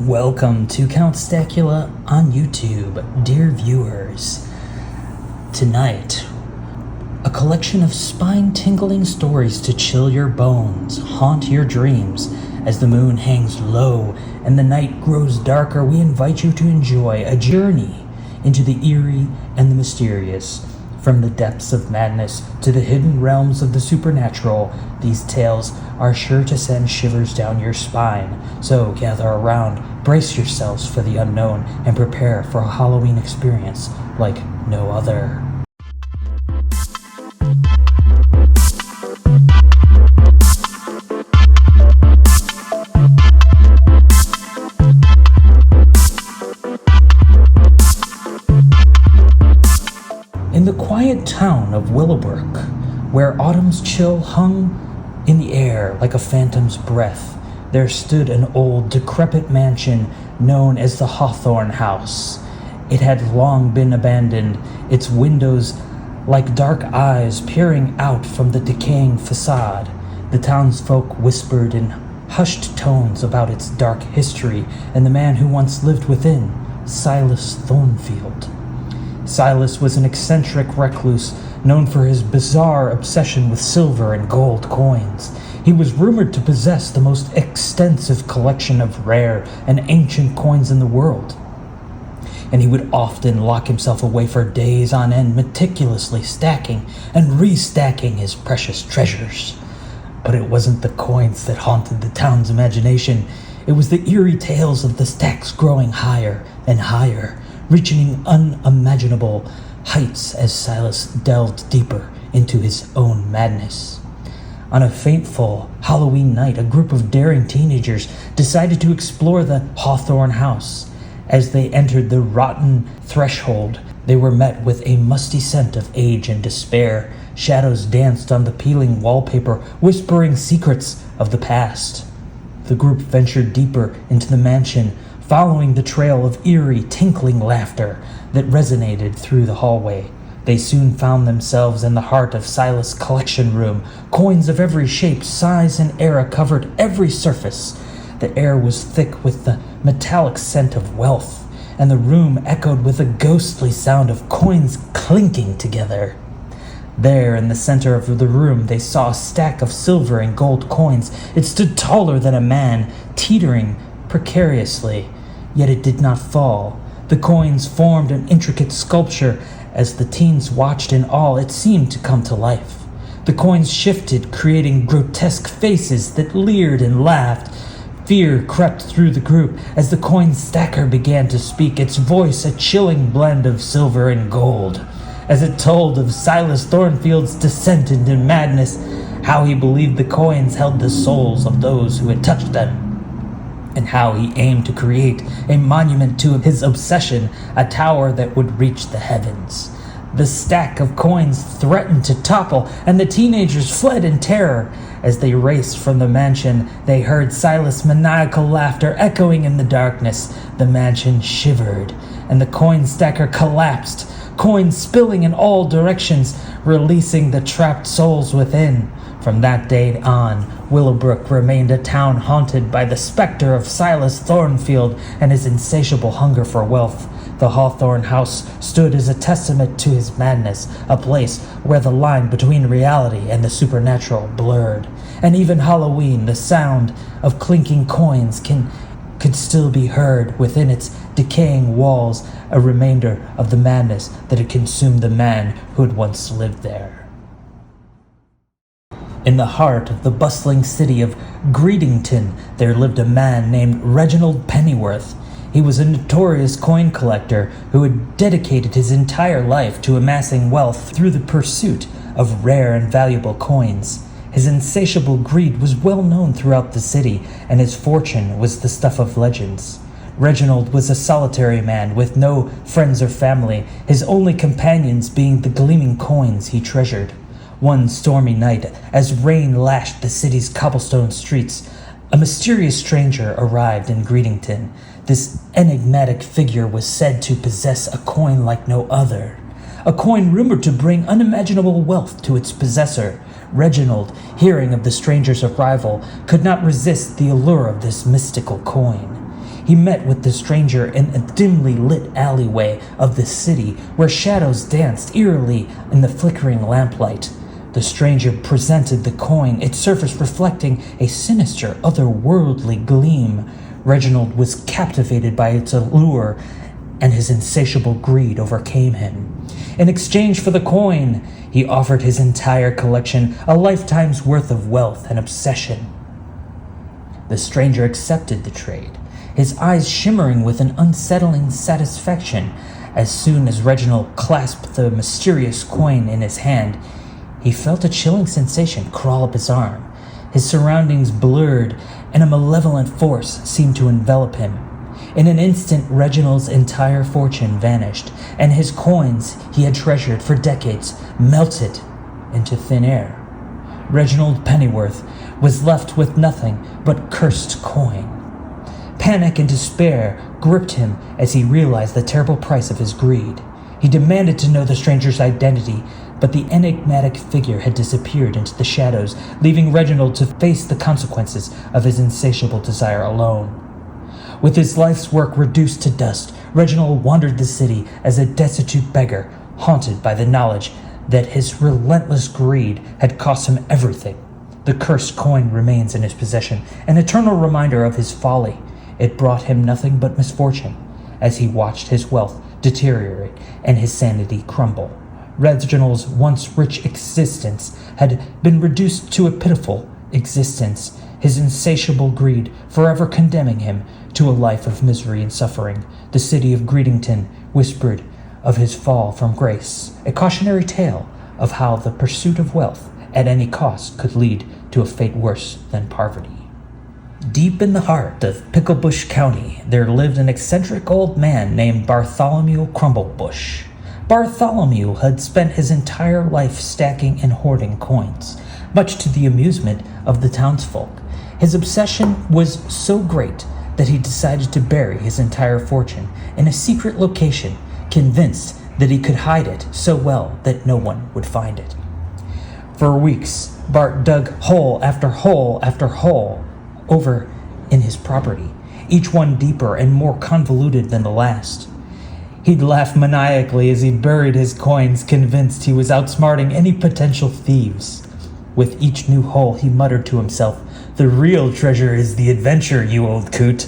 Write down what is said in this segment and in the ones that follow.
Welcome to Count Stackula on YouTube, dear viewers. Tonight, a collection of spine-tingling stories to chill your bones, haunt your dreams. As the moon hangs low and the night grows darker, we invite you to enjoy a journey into the eerie and the mysterious. From the depths of madness to the hidden realms of the supernatural, these tales are sure to send shivers down your spine. So gather around, brace yourselves for the unknown, and prepare for a Halloween experience like no other. In the quiet town of Willowbrook, where autumn's chill hung in the air like a phantom's breath, there stood an old, decrepit mansion known as the Hawthorne House. It had long been abandoned, its windows like dark eyes peering out from the decaying facade. The townsfolk whispered in hushed tones about its dark history and the man who once lived within, Silas Thornfield. Silas was an eccentric recluse known for his bizarre obsession with silver and gold coins. He was rumored to possess the most extensive collection of rare and ancient coins in the world, and he would often lock himself away for days on end, meticulously stacking and restacking his precious treasures. But it wasn't the coins that haunted the town's imagination. It was the eerie tales of the stacks growing higher and higher, reaching unimaginable heights as Silas delved deeper into his own madness. On a fateful Halloween night, a group of daring teenagers decided to explore the Hawthorne House. As they entered the rotten threshold, they were met with a musty scent of age and despair. Shadows danced on the peeling wallpaper, whispering secrets of the past. The group ventured deeper into the mansion, following the trail of eerie, tinkling laughter that resonated through the hallway. They soon found themselves in the heart of Silas' collection room. Coins of every shape, size, and era covered every surface. The air was thick with the metallic scent of wealth, and the room echoed with the ghostly sound of coins clinking together. There, in the center of the room, they saw a stack of silver and gold coins. It stood taller than a man, teetering precariously. Yet it did not fall. The coins formed an intricate sculpture. As the teens watched in awe, it seemed to come to life. The coins shifted, creating grotesque faces that leered and laughed. Fear crept through the group as the coin stacker began to speak, its voice a chilling blend of silver and gold, as it told of Silas Thornfield's descent into madness, how he believed the coins held the souls of those who had touched them, and how he aimed to create a monument to his obsession, a tower that would reach the heavens. The stack of coins threatened to topple, and the teenagers fled in terror. As they raced from the mansion, they heard Silas' maniacal laughter echoing in the darkness. The mansion shivered, and the coin stacker collapsed, coins spilling in all directions, releasing the trapped souls within. From that day on, Willowbrook remained a town haunted by the specter of Silas Thornfield and his insatiable hunger for wealth. The Hawthorne House stood as a testament to his madness, a place where the line between reality and the supernatural blurred. And even Halloween, the sound of clinking coins could still be heard within its decaying walls, a remainder of the madness that had consumed the man who had once lived there. In the heart of the bustling city of Greedington, there lived a man named Reginald Pennyworth. He was a notorious coin collector who had dedicated his entire life to amassing wealth through the pursuit of rare and valuable coins. His insatiable greed was well known throughout the city, and his fortune was the stuff of legends. Reginald was a solitary man with no friends or family, his only companions being the gleaming coins he treasured. One stormy night, as rain lashed the city's cobblestone streets, a mysterious stranger arrived in Greedington. This enigmatic figure was said to possess a coin like no other, a coin rumored to bring unimaginable wealth to its possessor. Reginald, hearing of the stranger's arrival, could not resist the allure of this mystical coin. He met with the stranger in a dimly lit alleyway of the city where shadows danced eerily in the flickering lamplight. The stranger presented the coin, its surface reflecting a sinister, otherworldly gleam. Reginald was captivated by its allure, and his insatiable greed overcame him. In exchange for the coin, he offered his entire collection, a lifetime's worth of wealth and obsession. The stranger accepted the trade, his eyes shimmering with an unsettling satisfaction. As soon as Reginald clasped the mysterious coin in his hand, he felt a chilling sensation crawl up his arm. His surroundings blurred, and a malevolent force seemed to envelop him. In an instant, Reginald's entire fortune vanished, and his coins he had treasured for decades melted into thin air. Reginald Pennyworth was left with nothing but cursed coin. Panic and despair gripped him as he realized the terrible price of his greed. He demanded to know the stranger's identity, but the enigmatic figure had disappeared into the shadows, leaving Reginald to face the consequences of his insatiable desire alone. With his life's work reduced to dust, Reginald wandered the city as a destitute beggar, haunted by the knowledge that his relentless greed had cost him everything. The cursed coin remains in his possession, an eternal reminder of his folly. It brought him nothing but misfortune, as he watched his wealth deteriorate and his sanity crumble. Reginald's once rich existence had been reduced to a pitiful existence, his insatiable greed forever condemning him to a life of misery and suffering. The city of Greedington whispered of his fall from grace, a cautionary tale of how the pursuit of wealth at any cost could lead to a fate worse than poverty. Deep in the heart of Picklebush County, there lived an eccentric old man named Bartholomew Crumblebush. Bartholomew had spent his entire life stacking and hoarding coins, much to the amusement of the townsfolk. His obsession was so great that he decided to bury his entire fortune in a secret location, convinced that he could hide it so well that no one would find it. For weeks, Bart dug hole after hole after hole over in his property, each one deeper and more convoluted than the last. He'd laugh maniacally as he buried his coins, convinced he was outsmarting any potential thieves. With each new hole, he muttered to himself, "The real treasure is the adventure, you old coot."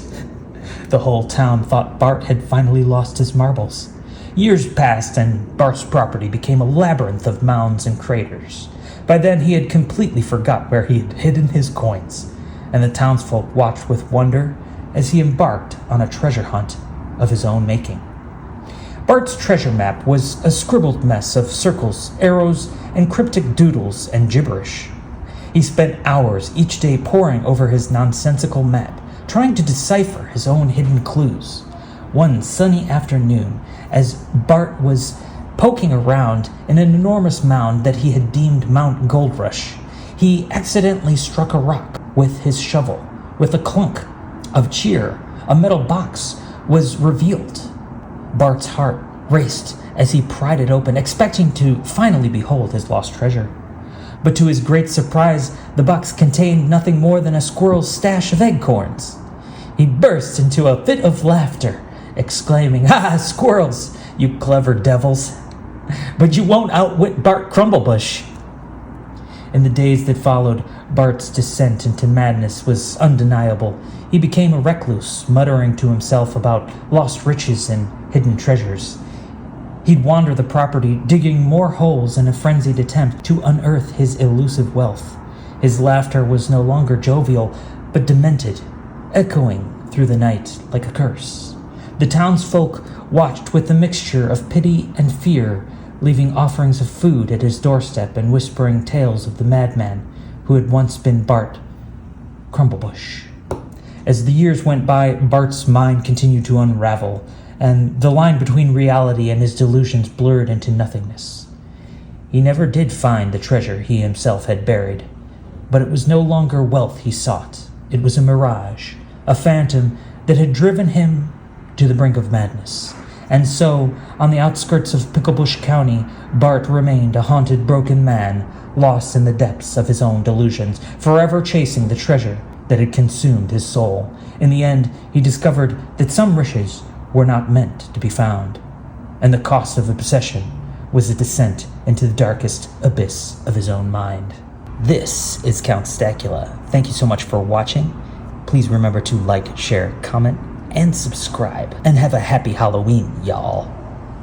The whole town thought Bart had finally lost his marbles. Years passed, and Bart's property became a labyrinth of mounds and craters. By then, he had completely forgot where he had hidden his coins, and the townsfolk watched with wonder as he embarked on a treasure hunt of his own making. Bart's treasure map was a scribbled mess of circles, arrows, and cryptic doodles and gibberish. He spent hours each day poring over his nonsensical map, trying to decipher his own hidden clues. One sunny afternoon, as Bart was poking around in an enormous mound that he had deemed Mount Goldrush, he accidentally struck a rock with his shovel. With a clunk of cheer, a metal box was revealed. Bart's heart raced as he pried it open, expecting to finally behold his lost treasure. But to his great surprise, the box contained nothing more than a squirrel's stash of acorns. He burst into a fit of laughter, exclaiming, "Ha! Squirrels, you clever devils! But you won't outwit Bart Crumblebush!" In the days that followed, Bart's descent into madness was undeniable. He became a recluse, muttering to himself about lost riches and hidden treasures. He'd wander the property, digging more holes in a frenzied attempt to unearth his elusive wealth. His laughter was no longer jovial, but demented, echoing through the night like a curse. The townsfolk watched with a mixture of pity and fear, leaving offerings of food at his doorstep and whispering tales of the madman who had once been Bart Crumblebush. As the years went by, Bart's mind continued to unravel, and the line between reality and his delusions blurred into nothingness. He never did find the treasure he himself had buried, but it was no longer wealth he sought. It was a mirage, a phantom that had driven him to the brink of madness. And so, on the outskirts of Picklebush County, Bart remained a haunted, broken man, lost in the depths of his own delusions, forever chasing the treasure that had consumed his soul. In the end, he discovered that some riches were not meant to be found, and the cost of the possession was a descent into the darkest abyss of his own mind. This is Count Stackula. Thank you so much for watching. Please remember to like, share, comment, and subscribe. And have a happy Halloween, y'all.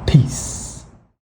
Peace.